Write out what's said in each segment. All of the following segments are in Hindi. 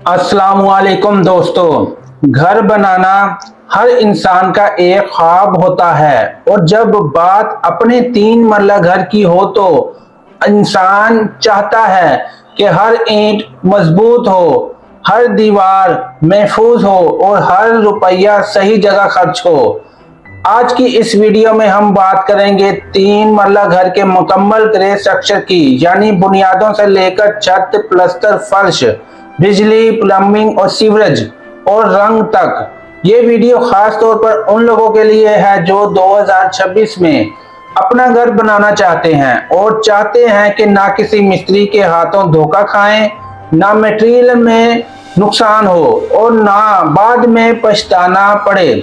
अस्सलामुअलैकुम दोस्तों, घर बनाना हर इंसान का एक ख्वाब होता है। और जब बात अपने 3 मरला घर की हो तो इंसान चाहता है कि हर ईंट मजबूत हो, हर दीवार महफूज हो और हर रुपया सही जगह खर्च हो। आज की इस वीडियो में हम बात करेंगे 3 मरला घर के मुकम्मल ग्रे स्ट्रक्चर की, यानी बुनियादों से लेकर छत, प्लस्तर, फर्श, बिजली, प्लम्बिंग और सीवरेज और रंग तक। ये वीडियो खास तौर पर उन लोगों के लिए है जो 2026 में अपना घर बनाना चाहते हैं और चाहते हैं कि ना किसी मिस्त्री के हाथों धोखा खाएं, ना मटेरियल में नुकसान हो और ना बाद में पछताना पड़े।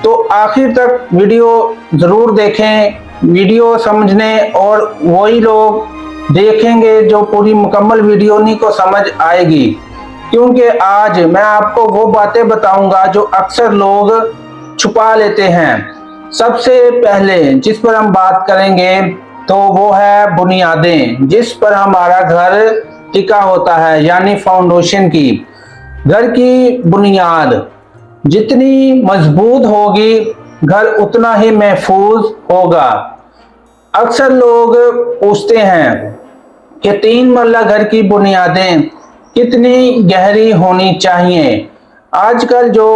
तो आखिर तक वीडियो जरूर देखें। वीडियो समझने और वही लोग देखेंगे जो पूरी मुकम्मल वीडियो नहीं को समझ आएगी, क्योंकि आज मैं आपको वो बातें बताऊंगा जो अक्सर लोग छुपा लेते हैं। सबसे पहले जिस पर हम बात करेंगे तो वो है बुनियादें, जिस पर हमारा घर टिका होता है, यानी फाउंडेशन की। घर की बुनियाद जितनी मजबूत होगी, घर उतना ही महफूज होगा। अक्सर लोग पूछते हैं कि 3 मरला घर की बुनियादें कितनी गहरी होनी चाहिए। आजकल जो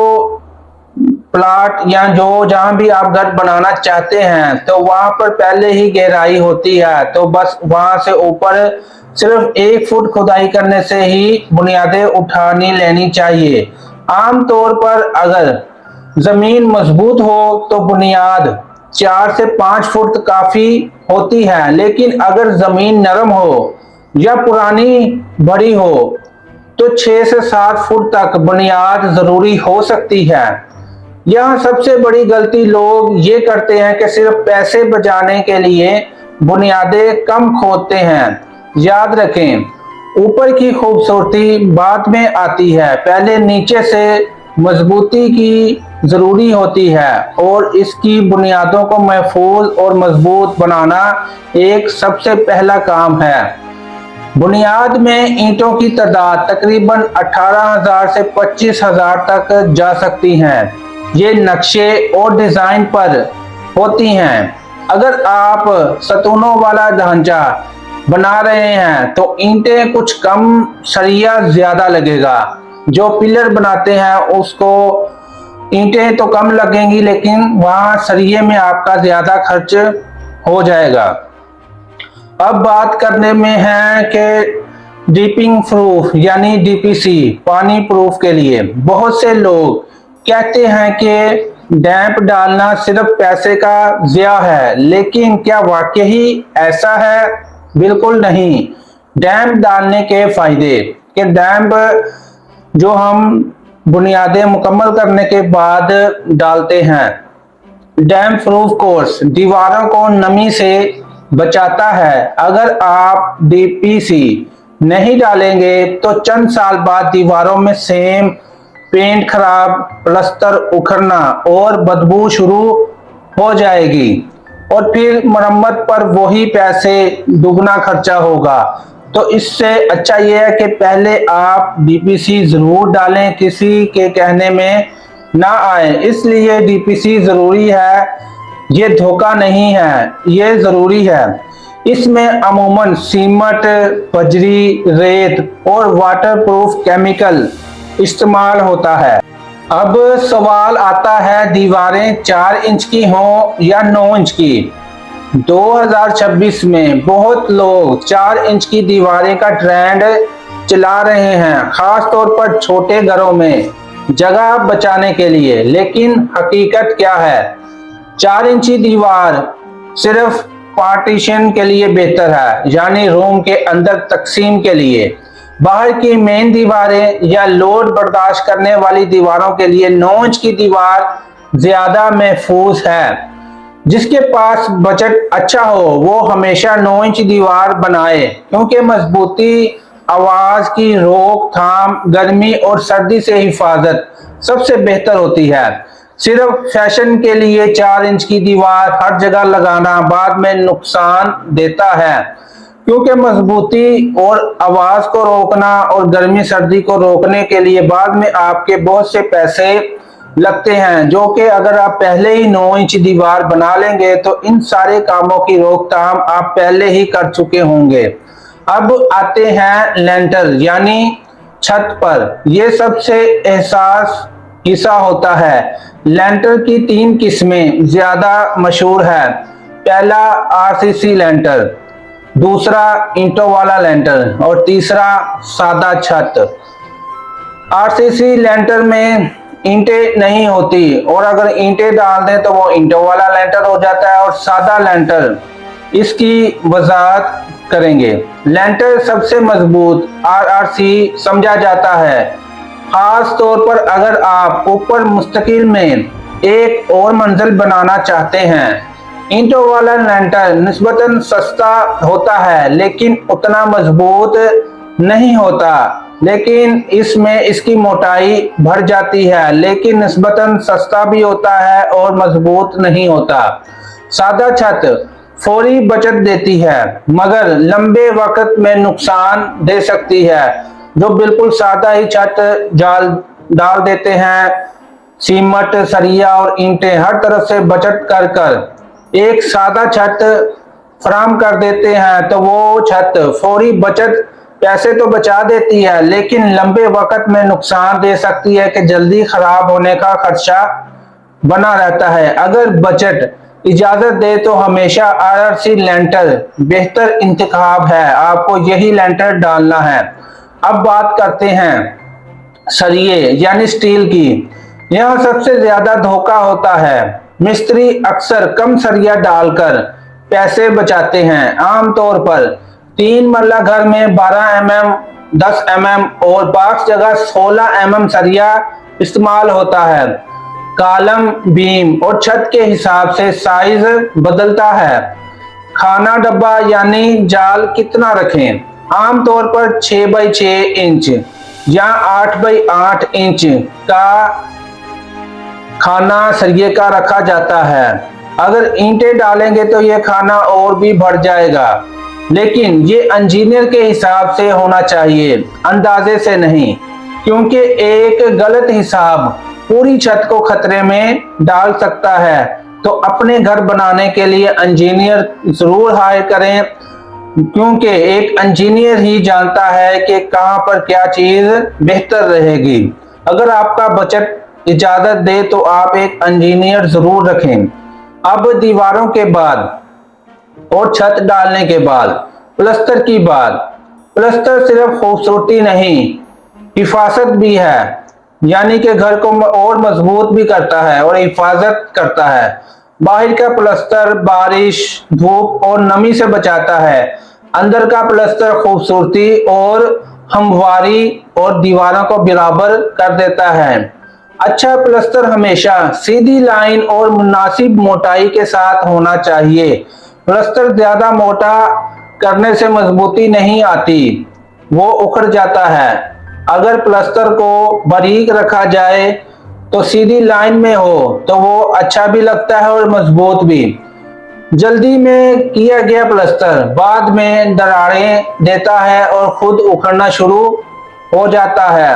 प्लाट या जो जहां भी आप घर बनाना चाहते हैं तो वहां पर पहले ही गहराई होती है, तो बस वहां से ऊपर सिर्फ 1 फुट खुदाई करने से ही बुनियादें उठानी लेनी चाहिए। आमतौर पर अगर जमीन मजबूत हो तो बुनियाद 4 से 5 फुट काफी होती है, लेकिन अगर जमीन नरम हो या पुरानी बड़ी हो तो 6 से 7 फुट तक बुनियाद जरूरी हो सकती है। यहाँ सबसे बड़ी गलती लोग ये करते हैं कि सिर्फ पैसे बचाने के लिए बुनियादें कम खोदते हैं। याद रखें, ऊपर की खूबसूरती बाद में आती है, पहले नीचे से मजबूती की जरूरी होती है और इसकी बुनियादों को महफूज और मजबूत बनाना एक सबसे पहला काम है। बुनियाद में ईंटों की तादाद तकरीबन 18,000 से 25,000 तक जा सकती हैं। ये नक्शे और डिजाइन पर होती हैं। अगर आप सतूनों वाला ढांचा बना रहे हैं तो ईंटें कुछ कम, सरिया ज्यादा लगेगा। जो पिलर बनाते हैं उसको ईंटें तो कम लगेंगी, लेकिन वहां सरिये में आपका ज्यादा खर्च हो जाएगा। अब बात करने में है कि डीपिंग प्रूफ यानी डीपीसी, पानी प्रूफ के लिए बहुत से लोग कहते हैं कि डैम्प डालना सिर्फ पैसे का ज़िया है, लेकिन क्या वाकई ऐसा है? बिल्कुल नहीं। डैम्प डालने के फायदे कि डैम्प जो हम बुनियादें मुकम्मल करने के बाद डालते हैं, डैम्प प्रूफ कोर्स दीवारों को नमी से बचाता है। अगर आप डीपीसी नहीं डालेंगे तो चंद साल बाद दीवारों में सेम, पेंट खराब, प्लस्तर उखड़ना और बदबू शुरू हो जाएगी और फिर मरम्मत पर वही पैसे दुगना खर्चा होगा। तो इससे अच्छा यह है कि पहले आप डीपीसी जरूर डालें, किसी के कहने में ना आए। इसलिए डीपीसी जरूरी है, ये धोखा नहीं है, ये जरूरी है। इसमें अमूमन सीमेंट, बजरी, रेत और वाटरप्रूफ केमिकल इस्तेमाल होता है। अब सवाल आता है, दीवारें 4 इंच की हों या 9 इंच की? 2026 में बहुत लोग 4 इंच की दीवारें का ट्रेंड चला रहे हैं, खास तौर पर छोटे घरों में जगह बचाने के लिए। लेकिन हकीकत क्या है? 4 इंची दीवार सिर्फ पार्टीशन के लिए बेहतर है, यानी रूम के अंदर तकसीम के लिए। बाहर की मेन दीवारें या लोड बर्दाश्त करने वाली दीवारों के लिए 9 इंच की दीवार ज्यादा महफूज है। जिसके पास बजट अच्छा हो वो हमेशा 9 इंच दीवार बनाए, क्योंकि मजबूती, आवाज की रोकथाम, गर्मी और सर्दी से हिफाजत सबसे बेहतर होती है। सिर्फ फैशन के लिए 4 इंच की दीवार हर जगह लगाना बाद में नुकसान देता है। क्योंकि मजबूती और आवाज को रोकना और गर्मी सर्दी को रोकने के लिए बाद में आपके बहुत से पैसे लगते हैं, जो कि अगर आप पहले ही 9 इंच दीवार बना लेंगे तो इन सारे कामों की रोकथाम आप पहले ही कर चुके होंगे। अब आते हैं लेंटर यानी छत पर। यह सबसे एहसास हिस्सा होता है। लेंटर की 3 किस्में ज्यादा मशहूर है। पहला आरसीसी लेंटर, दूसरा ईंटों वाला लेंटर और तीसरा सादा छत। आरसीसी लेंटर में ईंटें नहीं होती और अगर ईंटें डाल दें तो वो ईंटों वाला लेंटर हो जाता है। और सादा लेंटर, इसकी वजाहत करेंगे। लेंटर सबसे मजबूत आरआरसी समझा जाता है, खास तौर पर अगर आप ऊपर मुस्तकिल में एक और मंजिल बनाना चाहते हैं। ईंटों वाला लेंटर निस्बतन सस्ता होता है लेकिन उतना मजबूत नहीं होता, लेकिन इसमें इसकी मोटाई बढ़ जाती है, लेकिन निस्बतन सस्ता भी होता है और मजबूत नहीं होता। सादा छत फौरी बचत देती है मगर लंबे वक्त में नुकसान दे सकती है। जो बिल्कुल सादा ही छत डाल देते हैं, सीमेंट, सरिया और ईंटें हर तरफ से बचत कर कर एक सादा छत फराम कर देते हैं, तो वो छत फौरी बचत पैसे तो बचा देती है लेकिन लंबे वक्त में नुकसान दे सकती है कि जल्दी खराब होने का खदशा बना रहता है। अगर बजट इजाजत दे तो हमेशा आरआरसी लेंटर बेहतर इंतखाब है, आपको यही लेंटर डालना है। अब बात करते हैं सरिये यानी स्टील की। यह सबसे ज्यादा धोखा होता है। मिस्त्री अक्सर कम सरिया डालकर पैसे बचाते हैं। आमतौर पर 3 मरला घर में 12 mm, 10 mm और बाक्स जगह 16 mm सरिया इस्तेमाल होता है। कॉलम, बीम और छत के हिसाब से साइज बदलता है। खाना डब्बा यानी जाल कितना रखें? आमतौर पर 6 बाई 6 इंच या 8 बाई 8 इंच का खाना सरिये का रखा जाता है। अगर ईंटें डालेंगे तो यह खाना और भी बढ़ जाएगा, लेकिन ये इंजीनियर के हिसाब से होना चाहिए, अंदाजे से नहीं, क्योंकि एक गलत हिसाब पूरी छत को खतरे में डाल सकता है। तो अपने घर बनाने के लिए इंजीनियर जरूर हायर करें, क्योंकि एक इंजीनियर ही जानता है कि कहां पर क्या चीज बेहतर रहेगी। अगर आपका बजट इजाजत दे तो आप एक इंजीनियर जरूर रखें। अब दीवारों के बाद और छत डालने के बाद प्लास्टर की बात। प्लास्टर सिर्फ खूबसूरती नहीं, हिफाजत भी है, यानी कि घर को और मजबूत भी करता है और हिफाजत करता है। बाहर का प्लास्टर बारिश, धूप और नमी से बचाता है। अंदर का प्लास्टर खूबसूरती और हमवारी और दीवारों को बराबर कर देता है। अच्छा प्लास्टर हमेशा सीधी लाइन और मुनासिब मोटाई के साथ होना चाहिए। प्लास्टर ज्यादा मोटा करने से मजबूती नहीं आती, वो उखड़ जाता है। अगर प्लास्टर को बारीक रखा जाए तो सीधी लाइन में हो तो वो अच्छा भी लगता है और मजबूत भी। जल्दी में किया गया प्लास्टर बाद में दरारें देता है और खुद उखड़ना शुरू हो जाता है।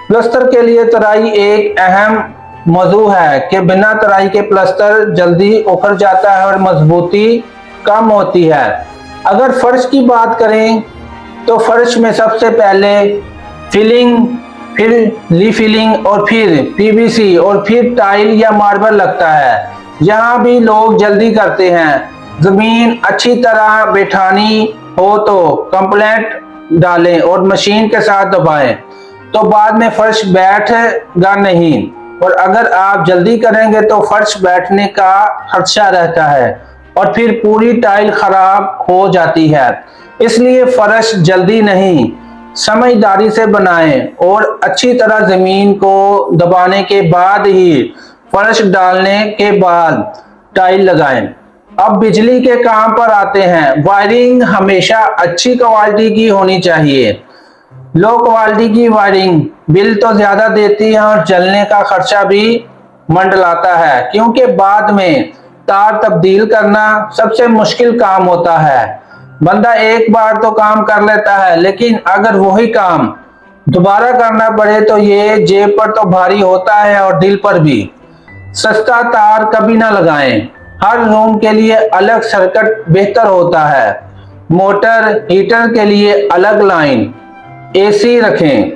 प्लास्टर के लिए तराई एक अहम मौजू है कि बिना तराई के प्लास्टर जल्दी उखड़ जाता है और मजबूती कम होती है। अगर फर्श की बात करें तो फर्श में सबसे पहले फिलिंग, फिर रीफिलिंग और फिर पीवीसी और फिर टाइल या मार्बल लगता है। यहाँ भी लोग जल्दी करते हैं। जमीन अच्छी तरह बैठानी हो तो कंप्लेंट डालें और मशीन के साथ दबाएं, तो बाद में फर्श बैठेगा नहीं। और अगर आप जल्दी करेंगे तो फर्श बैठने का खदशा रहता है और फिर पूरी टाइल खराब हो जाती है। इसलिए फर्श जल्दी नहीं, समझदारी से बनाएं और अच्छी तरह जमीन को दबाने के बाद ही फर्श डालने के बाद टाइल लगाएं। अब बिजली के काम पर आते हैं। वायरिंग हमेशा अच्छी क्वालिटी की होनी चाहिए। लो क्वालिटी की वायरिंग बिल तो ज्यादा देती है और जलने का खर्चा भी मंडलाता है, क्योंकि बाद में तार तब्दील करना सबसे मुश्किल काम होता है। बंदा एक बार तो काम कर लेता है, लेकिन अगर वही काम दोबारा करना पड़े तो ये जेब पर तो भारी होता है और दिल पर भी। सस्ता तार कभी ना लगाएं। हर रूम के लिए अलग सर्किट बेहतर होता है। मोटर हीटर के लिए अलग लाइन, एसी रखें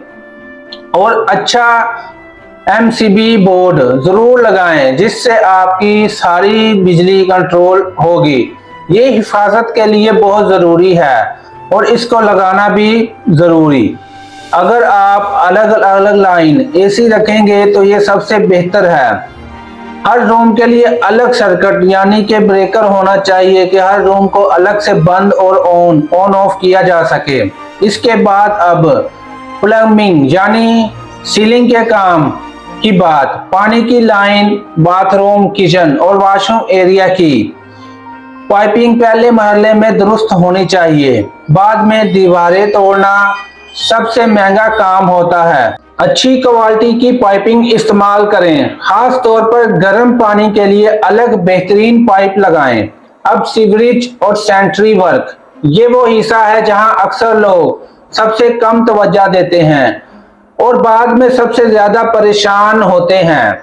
और अच्छा एमसीबी बोर्ड जरूर लगाएं, जिससे आपकी सारी बिजली कंट्रोल होगी। ये हिफाजत के लिए बहुत ज़रूरी है और इसको लगाना भी ज़रूरी। अगर आप अलग अलग लाइन एसी रखेंगे तो ये सबसे बेहतर है। हर रूम के लिए अलग सर्किट यानी कि ब्रेकर होना चाहिए कि हर रूम को अलग से बंद और ऑन ऑफ किया जा सके। इसके बाद अब प्लम्बिंग यानी सीलिंग के काम की बात। पानी की लाइन, बाथरूम, किचन और वॉशरूम एरिया की पाइपिंग पहले महल्ले में दुरुस्त होनी चाहिए। बाद में दीवारें तोड़ना सबसे महंगा काम होता है। अच्छी क्वालिटी की पाइपिंग इस्तेमाल करें, खास तौर पर गर्म पानी के लिए अलग बेहतरीन पाइप लगाएं। अब सीवरेज और सैनिटरी वर्क, ये वो हिस्सा है जहां अक्सर लोग सबसे कम तवज्जो देते हैं और बाद में सबसे ज्यादा परेशान होते हैं।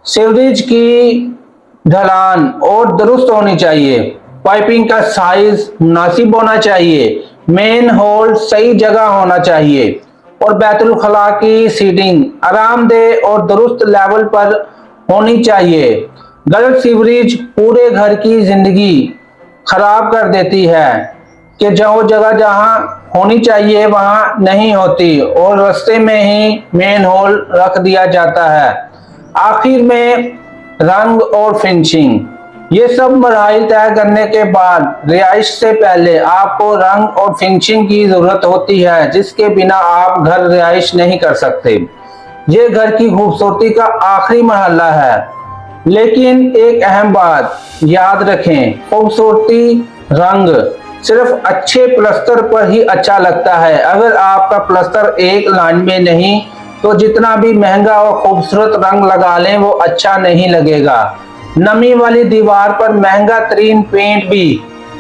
सीवरेज की ढलान और दुरुस्त होनी चाहिए। पाइपिंग का साइज मुनासिब होना चाहिए। मेन होल सही जगह होना चाहिए और बैतुल खला की सीटिंग आरामदेह और दुरुस्त लेवल पर होनी चाहिए। गलत सीवरेज पूरे घर की जिंदगी खराब कर देती है कि जो जगह जहां होनी चाहिए वहां नहीं होती और रास्ते में ही मेन होल रख दिया जाता है। आखिर में रंग और फिनिशिंग, ये सब मराहिल तय करने के बाद रिहाइश से पहले आपको रंग और फिनिशिंग की जरूरत होती है, जिसके बिना आप घर रिहाइश नहीं कर सकते। ये घर की खूबसूरती का आखिरी मरहला है। लेकिन एक अहम बात याद रखें, खूबसूरती रंग सिर्फ अच्छे प्लस्तर पर ही अच्छा लगता है। अगर आपका प्लस्तर एक लाइन में नहीं तो जितना भी महंगा और खूबसूरत रंग लगा लें वो अच्छा नहीं लगेगा। नमी वाली दीवार पर महंगा तरीन पेंट भी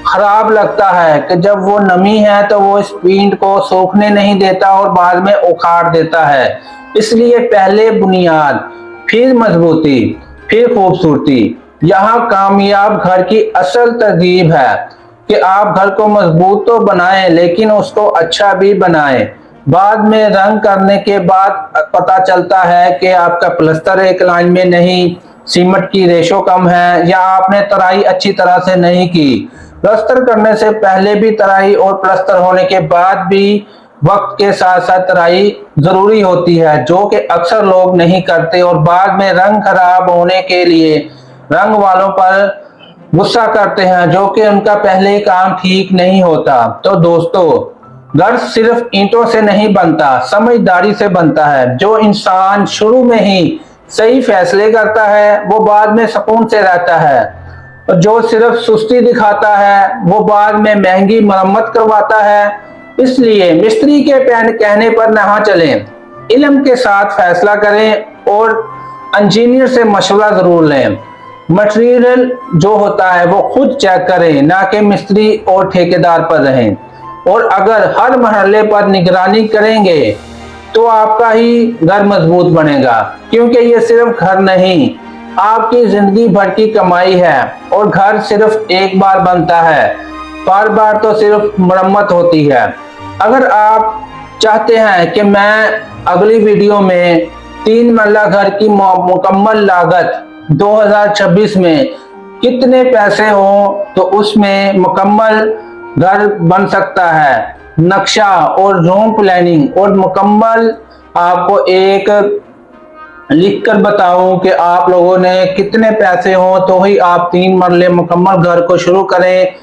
खराब लगता है कि जब वो नमी है तो वो इस पेंट को सूखने नहीं देता और बाद में उखाड़ देता है। इसलिए पहले बुनियाद, फिर मजबूती, फिर खूबसूरती। यहाँ कामयाब घर की असल तरकीब है कि आप घर को मजबूत तो बनाएं लेकिन उसको अच्छा भी बनाएं। बाद में रंग करने के बाद पता चलता है कि आपका प्लस्तर एक लाइन में नहीं, सीमेंट की रेशो कम है या आपने तराई अच्छी तरह से नहीं की। प्लस्तर करने से पहले भी तराई और प्लस्तर होने के बाद भी वक्त के साथ साथ तराई जरूरी होती है, जो कि अक्सर लोग नहीं करते और बाद में रंग खराब होने के लिए रंग वालों पर गुस्सा करते हैं, जो कि उनका पहले काम ठीक नहीं होता। तो दोस्तों, घर सिर्फ ईंटों से नहीं बनता, समझदारी से बनता है। जो इंसान शुरू में ही सही फैसले करता है वो बाद में सुकून से रहता है और जो सिर्फ सुस्ती दिखाता है वो बाद में महंगी मरम्मत करवाता है। इसलिए मिस्त्री के कहने पर ना चलें, इल्म के साथ फैसला करें और इंजीनियर से मशवरा जरूर लें। मटेरियल जो होता है वो खुद चेक करें, ना कि मिस्त्री और ठेकेदार पर रहें। और अगर हर मरहले पर निगरानी करेंगे तो आपका ही घर मजबूत बनेगा, क्योंकि ये सिर्फ घर नहीं, आपकी जिंदगी भर की कमाई है और घर सिर्फ एक बार बनता है, बार बार तो सिर्फ मरम्मत होती है। अगर आप चाहते हैं कि मैं अगली वीडियो में 3 मरला घर की मुकम्मल लागत 2026 में कितने पैसे हो तो उसमें मुकम्मल घर बन सकता है, नक्शा और रूम प्लानिंग और मुकम्मल आपको एक लिखकर बताऊं कि आप लोगों ने कितने पैसे हो तो ही आप 3 मरले मुकम्मल घर को शुरू करें,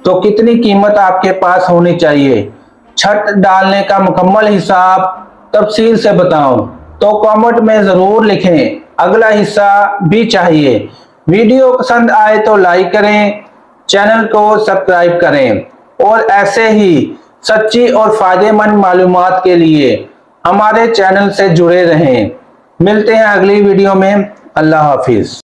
तो कितनी कीमत आपके पास होनी चाहिए, छत डालने का मुकम्मल हिसाब तफसील से बताऊं तो कमेंट में जरूर लिखें। अगला हिस्सा भी चाहिए। वीडियो पसंद आए तो लाइक करें, चैनल को सब्सक्राइब करें और ऐसे ही सच्ची और फायदेमंद मालूमात के लिए हमारे चैनल से जुड़े रहें। मिलते हैं अगली वीडियो में। अल्लाह हाफिज।